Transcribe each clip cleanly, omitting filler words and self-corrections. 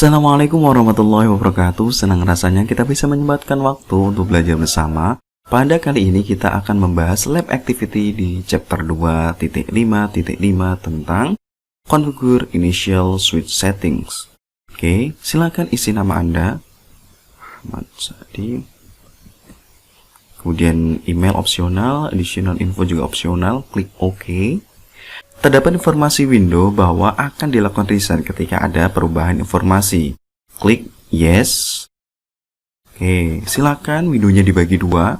Assalamualaikum warahmatullahi wabarakatuh. Senang rasanya kita bisa menyempatkan waktu untuk belajar bersama. Pada kali ini kita akan membahas lab activity di chapter 2.5.5 tentang Configure Initial Switch Settings. Oke, silakan isi nama Anda. Ahmad Sadi. Kemudian email opsional, additional info juga opsional, klik OK. Terdapat informasi window bahwa akan dilakukan reset ketika ada perubahan informasi. Klik yes. Oke, silakan windownya dibagi dua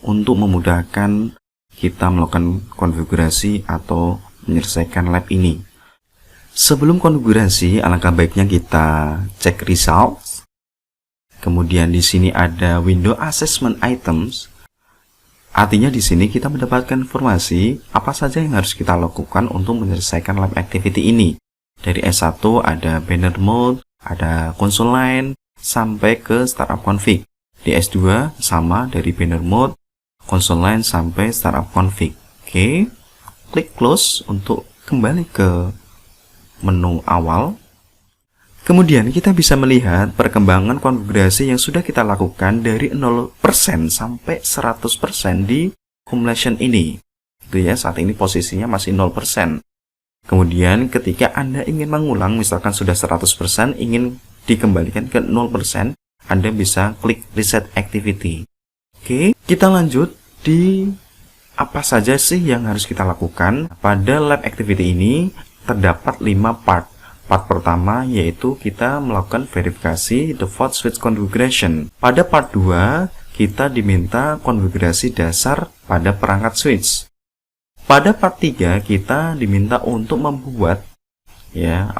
untuk memudahkan kita melakukan konfigurasi atau menyelesaikan lab ini. Sebelum konfigurasi, alangkah baiknya kita cek results. Kemudian di sini ada window assessment items. Artinya di sini kita mendapatkan informasi apa saja yang harus kita lakukan untuk menyelesaikan lab activity ini. Dari S1 ada banner mode, ada console line, sampai ke startup config. Di S2 sama dari banner mode, console line, sampai startup config. Oke, klik close untuk kembali ke menu awal. Kemudian kita bisa melihat perkembangan konfigurasi yang sudah kita lakukan dari 0% sampai 100% di completion ini. Itu ya, saat ini posisinya masih 0%. Kemudian ketika Anda ingin mengulang, misalkan sudah 100%, ingin dikembalikan ke 0%, Anda bisa klik reset activity. Oke, kita lanjut di apa saja sih yang harus kita lakukan. Pada lab activity ini terdapat 5 part. Part pertama yaitu kita melakukan verifikasi default switch configuration. Pada part 2, kita diminta konfigurasi dasar pada perangkat switch. Pada part 3, kita diminta untuk membuat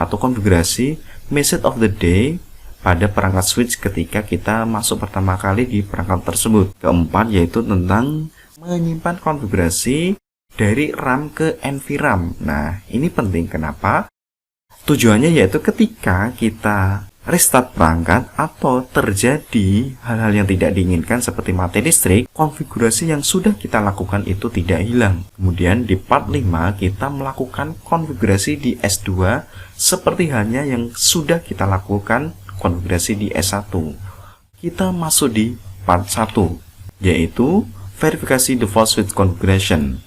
atau konfigurasi message of the day pada perangkat switch ketika kita masuk pertama kali di perangkat tersebut. Keempat yaitu tentang menyimpan konfigurasi dari RAM ke NVRAM. Nah, ini penting kenapa? Tujuannya yaitu ketika kita restart perangkat atau terjadi hal-hal yang tidak diinginkan seperti mati listrik, konfigurasi yang sudah kita lakukan itu tidak hilang. Kemudian di part 5 kita melakukan konfigurasi di S2 seperti halnya yang sudah kita lakukan konfigurasi di S1. Kita masuk di part 1 yaitu verifikasi default switch configuration.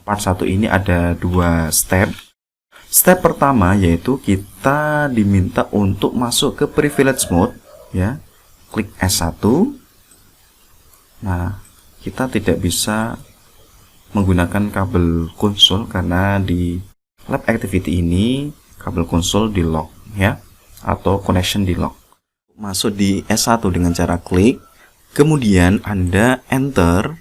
Part 1 ini ada 2 step. Step pertama yaitu kita diminta untuk masuk ke privilege mode, ya. Klik S1. Nah, kita tidak bisa menggunakan kabel konsol karena di lab activity ini kabel konsol di lock, ya, atau connection di lock. Masuk di S1 dengan cara klik, kemudian Anda enter,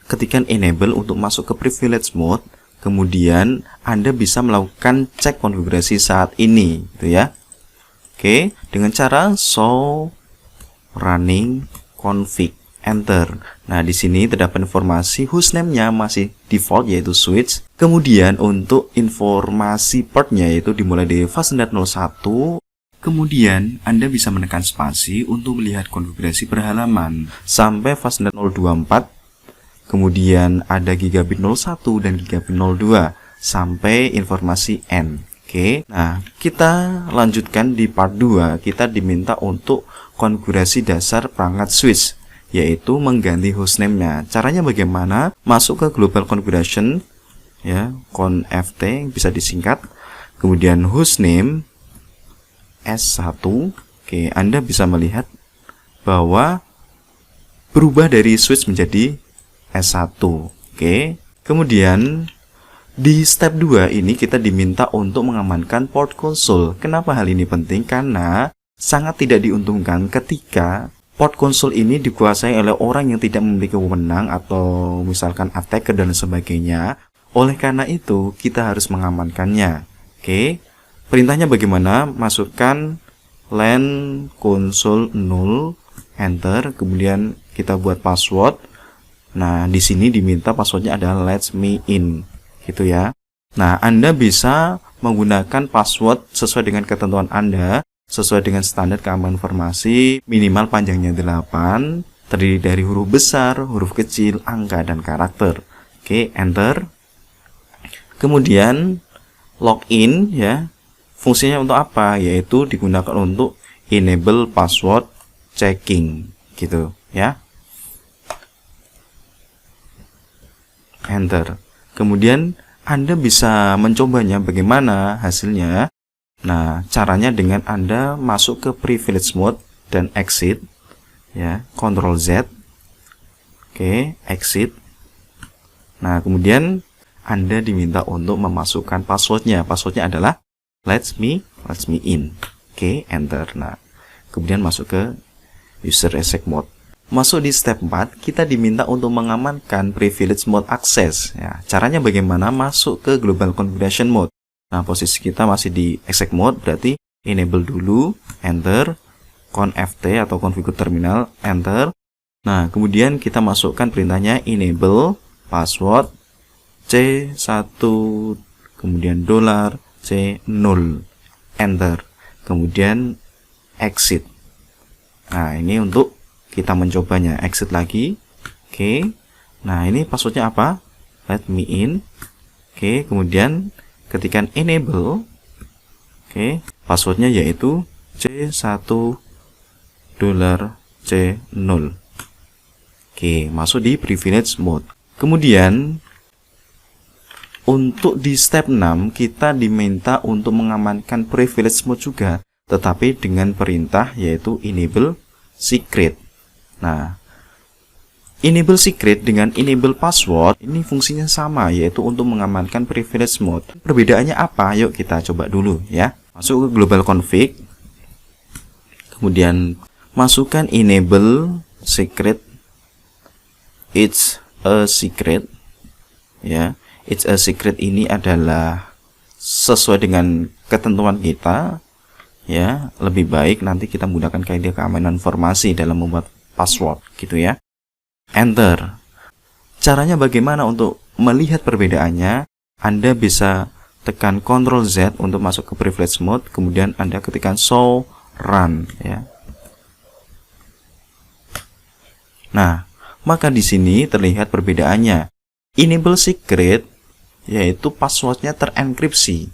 ketikkan enable untuk masuk ke privilege mode. Kemudian Anda bisa melakukan cek konfigurasi saat ini, gitu ya. Oke, dengan cara show running config, enter. Nah, di sini terdapat informasi hostname-nya masih default yaitu switch. Kemudian untuk informasi portnya yaitu dimulai dari fastnet 01. Kemudian Anda bisa menekan spasi untuk melihat konfigurasi per halaman sampai fastnet 024. Kemudian ada gigabit 01 dan gigabit 02 sampai informasi N. Oke. Nah, kita lanjutkan di part 2. Kita diminta untuk konfigurasi dasar perangkat switch, yaitu mengganti hostname-nya. Caranya bagaimana? Masuk ke global configuration, ya, conft bisa disingkat. Kemudian hostname S1. Oke, Anda bisa melihat bahwa berubah dari switch menjadi S1. Oke. Kemudian di step 2 ini kita diminta untuk mengamankan port console. Kenapa hal ini penting? Karena sangat tidak diuntungkan ketika port console ini dikuasai oleh orang yang tidak memiliki wewenang atau misalkan attacker dan sebagainya. Oleh karena itu, kita harus mengamankannya. Oke. Perintahnya bagaimana? Masukkan LAN console 0, enter, kemudian kita buat password. Nah, di sini diminta passwordnya adalah let me in, gitu ya. Nah, Anda bisa menggunakan password sesuai dengan ketentuan Anda, sesuai dengan standar keamanan informasi, minimal panjangnya 8, terdiri dari huruf besar, huruf kecil, angka, dan karakter. Oke, enter. Kemudian login, ya. fungsinya untuk apa? Yaitu digunakan untuk enable password checking gitu ya. Enter. Kemudian Anda bisa mencobanya bagaimana hasilnya. Nah, caranya dengan Anda masuk ke privilege mode dan exit ya, Ctrl Z. Oke, exit. Nah, kemudian Anda diminta untuk memasukkan passwordnya. Passwordnya adalah let me in. Oke, enter. Nah, kemudian masuk ke user reset mode. Masuk di step 4, kita diminta untuk mengamankan privilege mode access. Ya, caranya bagaimana? Masuk ke global configuration mode. Nah, posisi kita masih di exec mode, berarti enable dulu, enter, conft atau configure terminal, enter. Nah, kemudian kita masukkan perintahnya enable password C1, kemudian $C0, enter. Kemudian exit. Nah, ini untuk kita mencobanya. Exit lagi. Oke. Nah, ini passwordnya apa? Let me in. Oke, kemudian ketikkan enable. Oke, passwordnya yaitu C1 $C0. Oke, masuk di privilege mode. Kemudian untuk di step 6 kita diminta untuk mengamankan privilege mode juga, tetapi dengan perintah yaitu enable secret. Nah, enable secret dengan enable password ini fungsinya sama, yaitu untuk mengamankan privilege mode. Perbedaannya apa? Yuk kita coba dulu ya. Masuk ke global config, kemudian masukkan enable secret. It's a secret ya. It's a secret ini adalah sesuai dengan ketentuan kita ya. Lebih baik nanti kita menggunakan kaidah keamanan informasi dalam membuat password gitu ya. Enter. Caranya bagaimana untuk melihat perbedaannya? Anda bisa tekan Ctrl Z untuk masuk ke privilege mode, kemudian Anda ketikkan show run ya. Nah, maka di sini terlihat perbedaannya. Enable secret yaitu passwordnya terenkripsi.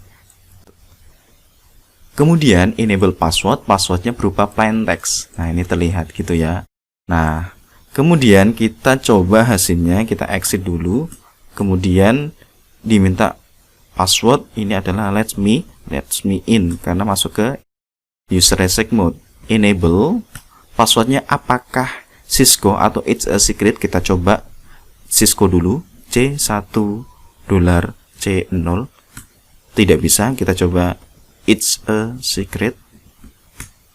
Kemudian enable password, passwordnya berupa plain text. Nah, ini terlihat gitu ya. Nah, kemudian kita coba hasilnya, kita exit dulu. Kemudian diminta password ini adalah let me in karena masuk ke user reset mode. Enable passwordnya apakah Cisco atau it's a secret? Kita coba Cisco dulu. C1 $C0. Tidak bisa, kita coba it's a secret.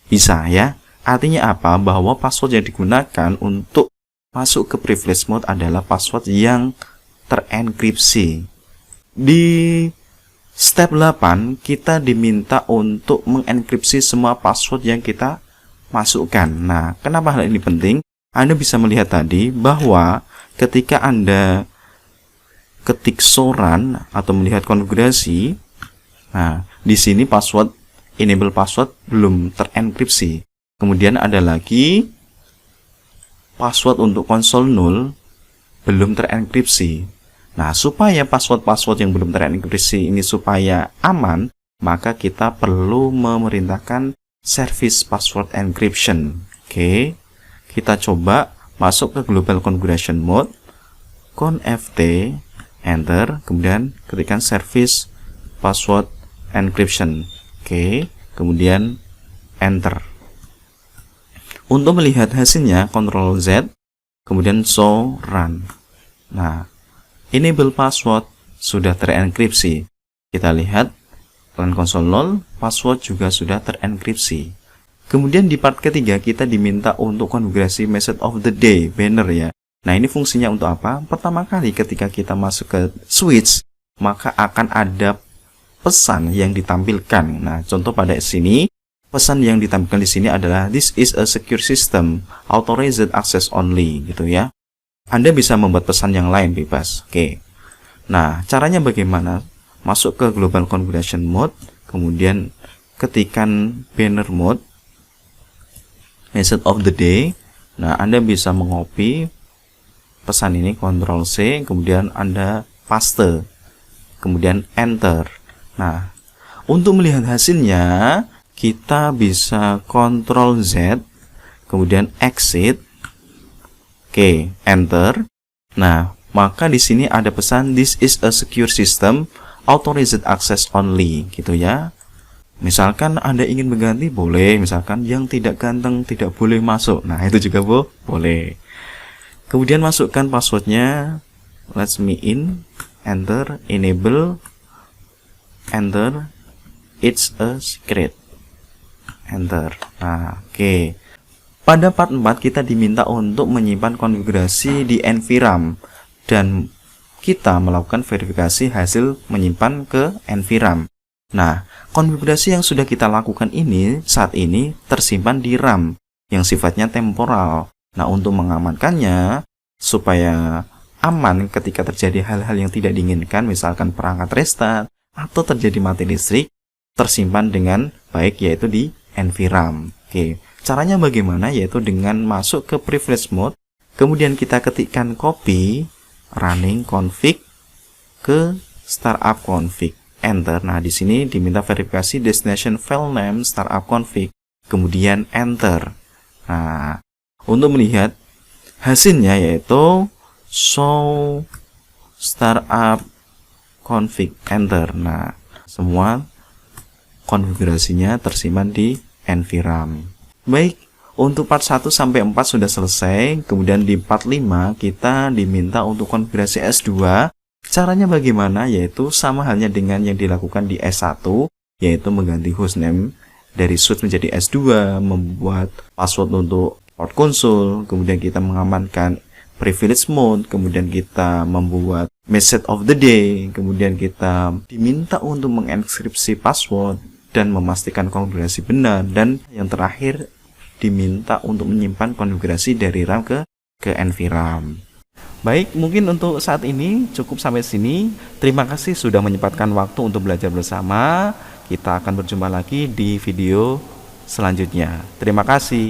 Bisa ya. Artinya apa? Bahwa password yang digunakan untuk masuk ke privilege mode adalah password yang terenkripsi. Di step 8 kita diminta untuk mengenkripsi semua password yang kita masukkan. Nah, kenapa hal ini penting? Anda bisa melihat tadi bahwa ketika Anda ketik soran atau melihat konfigurasi, nah di sini password enable password belum terenkripsi. Kemudian ada lagi password untuk konsol 0 belum terenkripsi. Nah, supaya password-password yang belum terenkripsi ini supaya aman, maka kita perlu memerintahkan service password encryption. Oke, kita coba masuk ke global configuration mode, conft, enter, kemudian ketikkan service password encryption. Oke, kemudian enter. Untuk melihat hasilnya, Ctrl Z, kemudian show run. Nah, enable password sudah terenkripsi. Kita lihat, line console 0, password juga sudah terenkripsi. Kemudian di part ketiga, kita diminta untuk konfigurasi message of the day, banner ya. Nah, ini fungsinya untuk apa? Pertama kali ketika kita masuk ke switch, maka akan ada pesan yang ditampilkan. Nah, contoh pada sini, pesan yang ditampilkan di sini adalah this is a secure system, authorized access only gitu ya. Anda bisa membuat pesan yang lain bebas. Oke. Nah, caranya bagaimana? Masuk ke global configuration mode, kemudian ketikkan banner mode, message of the day. Nah, Anda bisa mengopi pesan ini, Ctrl C, kemudian Anda paste, kemudian enter. Nah, Untuk melihat hasilnya, kita bisa Ctrl Z, kemudian exit. Oke, enter. Nah, maka di sini ada pesan this is a secure system, authorized access only, gitu ya. Misalkan Anda ingin mengganti, boleh. Misalkan yang tidak ganteng tidak boleh masuk. Nah, itu juga boleh. Kemudian masukkan passwordnya. Let me in, enter, enable, enter. It's a secret. Enter. Nah, oke. Pada part 4 kita diminta untuk menyimpan konfigurasi di NVRAM dan kita melakukan verifikasi hasil menyimpan ke NVRAM. Nah, konfigurasi yang sudah kita lakukan ini saat ini tersimpan di RAM yang sifatnya temporal. Nah, untuk mengamankannya supaya aman ketika terjadi hal-hal yang tidak diinginkan, misalkan perangkat restart atau terjadi mati listrik, tersimpan dengan baik yaitu di NVRAM. Oke, caranya bagaimana? Yaitu dengan masuk ke privilege mode, kemudian kita ketikkan copy running config ke startup config, enter. Nah, di sini diminta verifikasi destination file name startup config, kemudian enter. Nah, untuk melihat hasilnya yaitu show startup config, enter. Nah, semua konfigurasinya tersimpan di NVRAM. Baik, untuk part 1 sampai 4 sudah selesai. Kemudian di part 5 kita diminta untuk konfigurasi S2. Caranya bagaimana? Yaitu sama halnya dengan yang dilakukan di S1, yaitu mengganti hostname dari suite menjadi S2, membuat password untuk port console, kemudian kita mengamankan privilege mode, kemudian kita membuat message of the day, kemudian kita diminta untuk mengenkripsi password dan memastikan konfigurasi benar, dan yang terakhir diminta untuk menyimpan konfigurasi dari RAM ke NVRAM. Baik, mungkin untuk saat ini cukup sampai sini. Terima kasih sudah menyempatkan waktu untuk belajar bersama. Kita akan berjumpa lagi di video selanjutnya. Terima kasih.